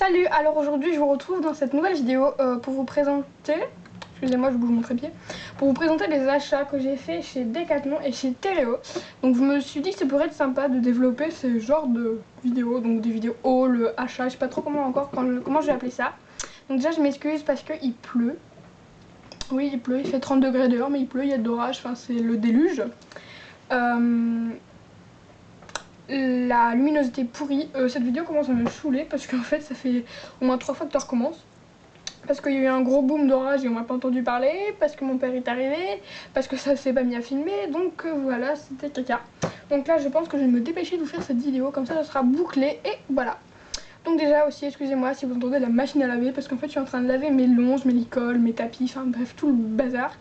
Salut, alors aujourd'hui je vous retrouve dans cette nouvelle vidéo pour vous présenter, excusez-moi je bouge mon trépied, pour vous présenter les achats que j'ai fait chez Decathlon et chez Terreo. Donc je me suis dit que ça pourrait être sympa de développer ce genre de vidéos, donc des vidéos haul, achats, je sais pas trop comment je vais appeler ça. Donc déjà je m'excuse parce qu'il pleut, oui il pleut, il fait 30 degrés dehors mais il pleut, il y a de l'orage, enfin c'est le déluge. La luminosité pourrie, cette vidéo commence à me saouler parce qu'en fait ça fait au moins 3 fois que tu recommences. Parce qu'il y a eu un gros boom d'orage et on m'a pas entendu parler, parce que mon père est arrivé, parce que ça s'est pas mis à filmer, donc voilà, c'était caca. Donc là je pense que je vais me dépêcher de vous faire cette vidéo, comme ça sera bouclé et voilà. Donc déjà aussi excusez-moi si vous entendez la machine à laver, parce qu'en fait je suis en train de laver mes longes, mes licoles, mes tapis, enfin bref tout le bazar.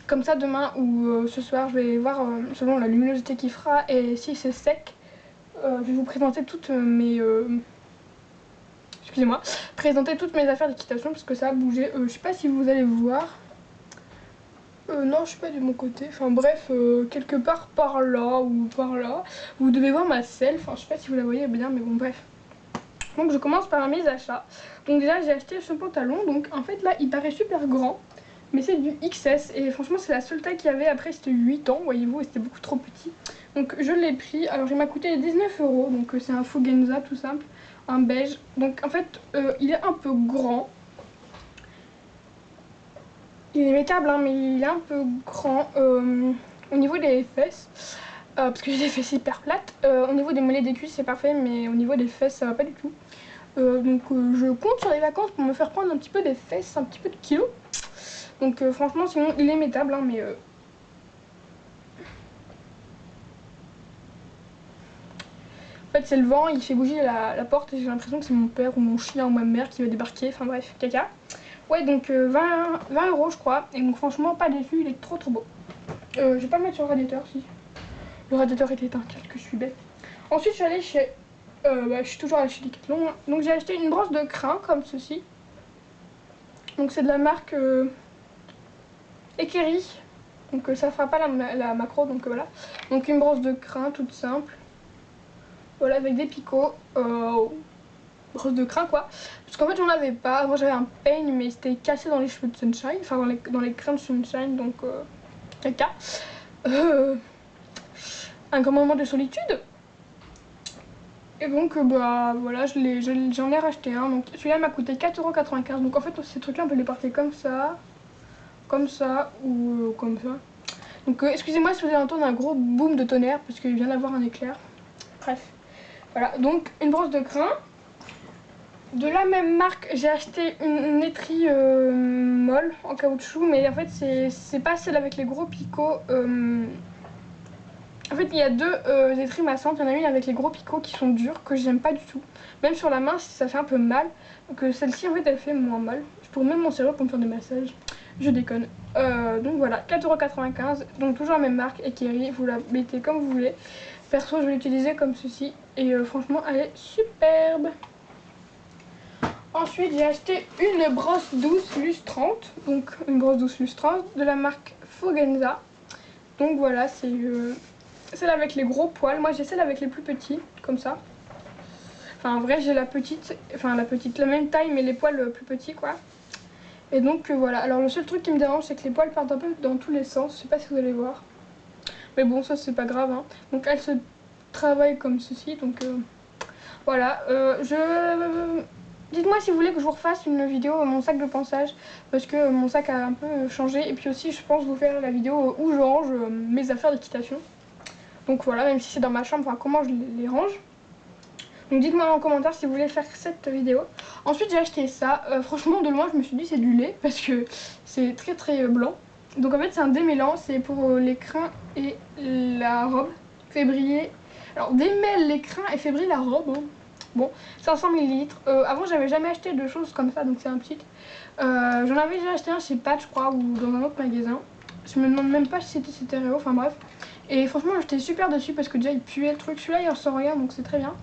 Comme ça demain ou ce soir je vais voir selon la luminosité qu'il fera et si c'est sec. Je vais vous présenter toutes mes présenter toutes mes affaires d'équitation parce que ça a bougé. Je sais pas si vous allez voir. Non, je suis pas de mon côté. Enfin bref, quelque part par là ou par là. Vous devez voir ma selle. Enfin, je sais pas si vous la voyez bien, mais bon, bref. Donc je commence par mes achats. Donc déjà, j'ai acheté ce pantalon. Donc en fait là, il paraît super grand. Mais c'est du XS et franchement c'est la seule taille qu'il y avait. Après c'était 8 ans, voyez-vous, et c'était beaucoup trop petit. Donc je l'ai pris, alors il m'a coûté 19 €, donc c'est un Fugenza tout simple, un beige. Donc en fait il est un peu grand. Il est métable hein, mais il est un peu grand au niveau des fesses. Parce que j'ai des fesses hyper plates. Au niveau des mollets des cuisses c'est parfait, mais au niveau des fesses ça va pas du tout. Donc je compte sur les vacances pour me faire prendre un petit peu des fesses, un petit peu de kilos. Donc franchement sinon il est métable hein, mais en fait c'est le vent, il fait bouger la porte et j'ai l'impression que c'est mon père ou mon chien ou ma mère qui va débarquer, enfin bref, caca. Ouais donc 20 € je crois, et donc franchement pas déçu, il est trop beau. Je vais pas le mettre sur le radiateur si. Le radiateur est éteint, qu'est-ce que je suis bête. Ensuite je suis allée chez, je suis toujours allée chez Decathlon, donc j'ai acheté une brosse de crin comme ceci. Donc c'est de la marque Ekeri, donc ça fera pas la macro, donc voilà. Donc une brosse de crin toute simple. Voilà, avec des picots, brosse de crin quoi. Parce qu'en fait j'en avais pas, moi j'avais un peigne mais c'était cassé dans les cheveux de Sunshine, enfin dans les crins de Sunshine, donc caca. Un grand moment de solitude. Et donc bah voilà, j'en ai racheté un, donc celui-là m'a coûté 4,95 €. Donc en fait ces trucs là on peut les porter comme ça ou comme ça. Donc excusez-moi si vous avez entendu un gros boom de tonnerre parce qu'il vient d'avoir un éclair. Bref. Voilà, donc une brosse de crin. De la même marque, j'ai acheté une étrie molle en caoutchouc, mais en fait c'est pas celle avec les gros picots. En fait il y a deux étries massantes, il y en a une avec les gros picots qui sont durs, que j'aime pas du tout. Même sur la main ça fait un peu mal, donc celle-ci en fait elle fait moins mal. Je pourrais même m'en servir pour me faire des massages, je déconne. Donc voilà, 4,95 €, donc toujours la même marque, Ekeri, vous la mettez comme vous voulez. Perso je vais l'utiliser comme ceci et franchement elle est superbe. Ensuite j'ai acheté une brosse douce lustrante, donc une brosse douce lustrante de la marque Fugenza. Donc voilà, c'est celle avec les gros poils, moi j'ai celle avec les plus petits, comme ça. Enfin en vrai j'ai la petite, la même taille mais les poils plus petits quoi. Et donc voilà, alors le seul truc qui me dérange c'est que les poils partent un peu dans tous les sens, je sais pas si vous allez voir. Mais bon ça c'est pas grave hein. Donc elle se travaille comme ceci, donc voilà, dites-moi si vous voulez que je vous refasse une vidéo mon sac de ponçage, parce que mon sac a un peu changé. Et puis aussi je pense vous faire la vidéo où je range mes affaires d'équitation. Donc voilà, même si c'est dans ma chambre, enfin, comment je les range. Donc dites-moi en commentaire si vous voulez faire cette vidéo. Ensuite j'ai acheté ça, franchement de loin je me suis dit c'est du lait, parce que c'est très blanc. Donc en fait c'est un démêlant, c'est pour les crins et la robe, fait briller. Alors démêle les crins et fait briller la robe hein. Bon, 500 ml. Avant j'avais jamais acheté de choses comme ça, donc c'est un petit. J'en avais déjà acheté un chez Pat je crois, ou dans un autre magasin. Je me demande même pas si c'était Terreo, enfin bref. Et franchement j'étais super dessus parce que déjà il puait le truc. Celui-là il ressort rien donc c'est très bien.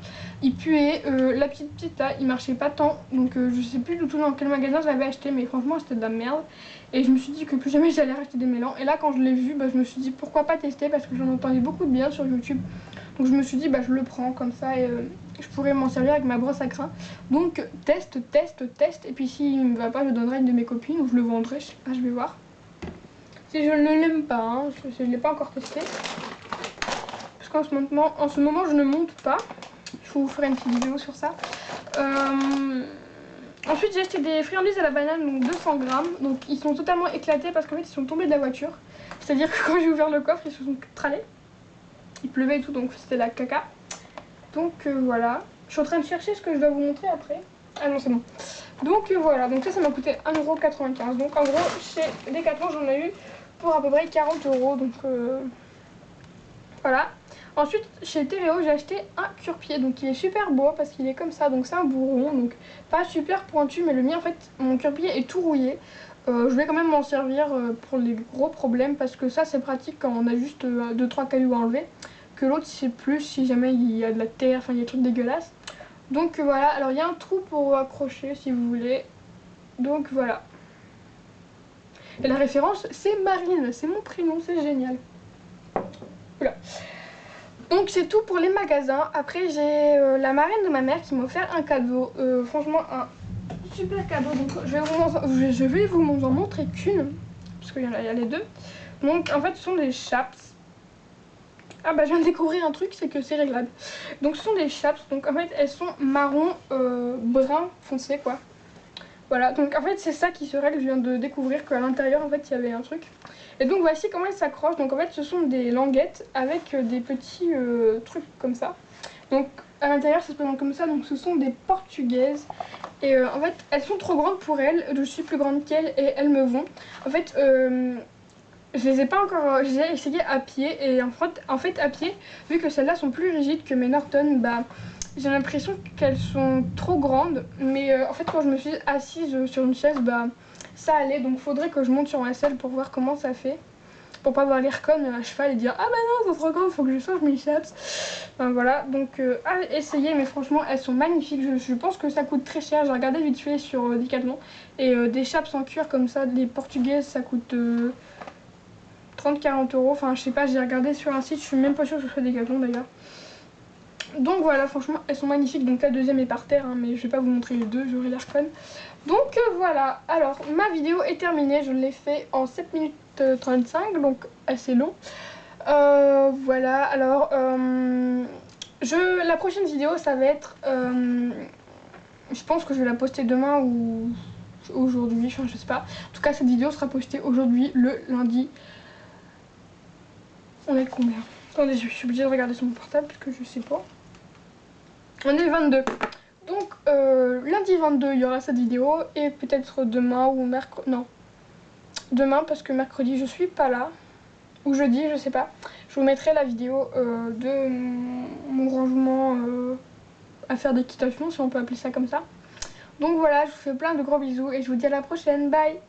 Il puait, la petite là il marchait pas tant. Donc je sais plus du tout dans quel magasin je l'avais acheté, mais franchement c'était de la merde. Et je me suis dit que plus jamais j'allais racheter des mélans. Et là quand je l'ai vu, bah, je me suis dit pourquoi pas tester, parce que j'en entendais beaucoup de bien sur YouTube. Donc je me suis dit bah je le prends comme ça et je pourrais m'en servir avec ma brosse à crin. Donc test, et puis s'il ne va pas, je donnerai une de mes copines ou je le vendrai, je sais pas, je vais voir. Si je ne l'aime pas, hein, je ne l'ai pas encore testé. Parce qu'en ce moment, je ne monte pas. Je vous ferai une petite vidéo sur ça. Ensuite, j'ai acheté des friandises à la banane, donc 200 grammes. Donc ils sont totalement éclatés parce qu'en fait, ils sont tombés de la voiture. C'est-à-dire que quand j'ai ouvert le coffre, ils se sont tralés. Il pleuvait et tout, donc c'était la caca. Donc voilà. Je suis en train de chercher ce que je dois vous montrer après. Ah non, c'est bon. Donc voilà, donc ça m'a coûté 1,95 €. Donc en gros, chez Decathlon, j'en ai eu pour à peu près 40 €. Donc voilà. Ensuite, chez Terreo, j'ai acheté un cure-pied. Donc il est super beau parce qu'il est comme ça. Donc c'est un bourron. Donc pas super pointu, mais le mien, en fait, mon cure-pied est tout rouillé. Je vais quand même m'en servir pour les gros problèmes parce que ça, c'est pratique quand on a juste 2-3 cailloux à enlever. Que l'autre, c'est plus si jamais il y a de la terre, enfin il y a des trucs dégueulasses. Donc voilà, alors il y a un trou pour accrocher si vous voulez. Donc voilà. Et la référence, c'est Marine, c'est mon prénom, c'est génial. Voilà. Donc c'est tout pour les magasins. Après j'ai la marraine de ma mère qui m'a offert un cadeau. Franchement un super cadeau. Donc je vais vous en montrer qu'une. Parce qu'il y a les deux. Donc en fait ce sont des chaps. Ah bah je viens de découvrir un truc, c'est que c'est réglable. Donc ce sont des chaps. Donc en fait elles sont marron brun foncé quoi. Voilà, donc en fait c'est ça qui se règle, je viens de découvrir qu'à l'intérieur en fait il y avait un truc. Et donc voici comment elles s'accrochent, donc en fait ce sont des languettes avec des petits trucs comme ça. Donc à l'intérieur ça se présente comme ça, donc ce sont des portugaises. Et en fait elles sont trop grandes pour elles, je suis plus grande qu'elles et elles me vont. En fait je les ai pas encore, j'ai essayé à pied et en fait à pied, vu que celles-là sont plus rigides que mes Norton, bah j'ai l'impression qu'elles sont trop grandes, mais en fait quand je me suis assise sur une chaise, bah ça allait, donc faudrait que je monte sur ma selle pour voir comment ça fait, pour pas voir les recons à cheval et dire ah bah non c'est trop grand, faut que je change mes chaps. Enfin, voilà, donc à essayer, mais franchement elles sont magnifiques, je pense que ça coûte très cher, j'ai regardé vite fait sur Decathlon, et des chaps en cuir comme ça, les portugaises ça coûte 30-40 €, enfin je sais pas, j'ai regardé sur un site, je suis même pas sûre que ce soit Decathlon d'ailleurs. Donc voilà, franchement elles sont magnifiques, donc la deuxième est par terre, hein, mais je vais pas vous montrer les deux, j'aurai l'air conne. Donc voilà, alors ma vidéo est terminée, je l'ai fait en 7 minutes 35, donc assez long. Voilà, alors la prochaine vidéo ça va être, je pense que je vais la poster demain ou aujourd'hui, enfin je sais pas. En tout cas cette vidéo sera postée aujourd'hui, le lundi. On est combien? Attendez, je suis obligée de regarder sur mon portable parce que je sais pas. On est le 22. Donc lundi 22 il y aura cette vidéo et peut-être demain ou mercredi. Non. Demain parce que mercredi je suis pas là. Ou jeudi, je sais pas. Je vous mettrai la vidéo de mon rangement à faire d'équitation, si on peut appeler ça comme ça. Donc voilà, je vous fais plein de gros bisous et je vous dis à la prochaine. Bye!